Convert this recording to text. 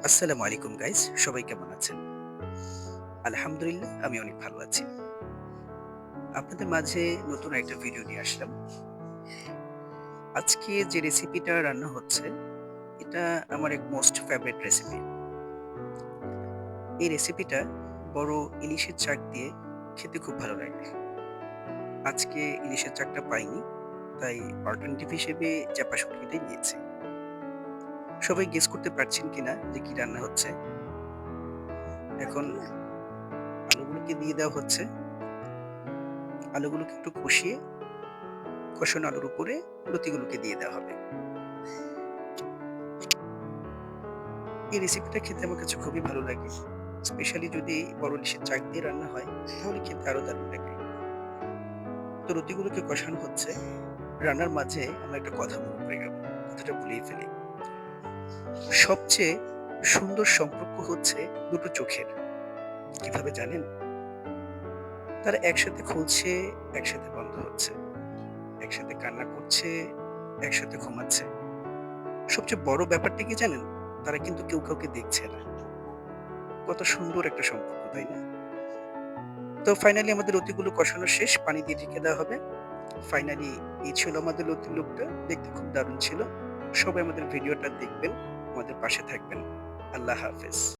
আসসালামু আলাইকুম গাইস, সবাই কেমন আছেন? আলহামদুলিল্লাহ আমি অনেক ভালো আছি। আপনাদের মাঝে নতুন একটা ভিডিও নিয়ে আসলাম। আজকে যে রেসিপিটা রান্না হচ্ছে, এটা আমার এক মোস্ট ফেভারিট রেসিপি। এই রেসিপিটা বড় ইলিশের চাক দিয়ে খেতে খুব ভালো লাগে। আজকে ইলিশের চাকটা পাইনি, তাই অল্টারনেটিভ হিসেবে চাপা শুটকিটাই নিয়েছি। সবাই গেস করতে পারছেন কিনা যে কি রান্না হচ্ছে? এখন আলুগুলোকে দিয়ে দেওয়া হচ্ছে। আলুগুলোকে একটু কষিয়ে কষানো আলুর উপরে লতিগুলোকে দিয়ে দেওয়া হবে। এই রেসিপিটা খেতে আমার কাছে খুবই ভালো লাগে। স্পেশালি যদি বড় ইলিশের চাক দিয়ে রান্না হয়, তাহলে খেতে আরো দারুণ লাগে। তো রুটিগুলোকে কষানো হচ্ছে। রান্নার মাঝে আমার একটা কথা মনে পড়ে গেল। কথাটা ভুলেই ফেলি। সবচেয়ে সুন্দর সম্পর্ক হচ্ছে দুটো চোখের। কিভাবে জানেন? তারা একসাথে খুলছে, একসাথে বন্ধ হচ্ছে। একসাথে কান্না করছে, একসাথে ঘুমাচ্ছে। সবচেয়ে বড় ব্যাপারটা কি জানেন? তারা কিন্তু কেউ কাউকে দেখছে না। কত সুন্দর একটা সম্পর্ক, তাই না? তো ফাইনালি আমাদের লতিগুলো কষানো শেষ। পানি দিয়ে ঢেকে দেওয়া হবে। ফাইনালি এই ছিল আমাদের লতির লুকটা। দেখতে খুব দারুণ ছিল। সবাই আমাদের ভিডিওটা দেখবেন, আমাদের পাশে থাকবেন। আল্লাহ হাফেজ।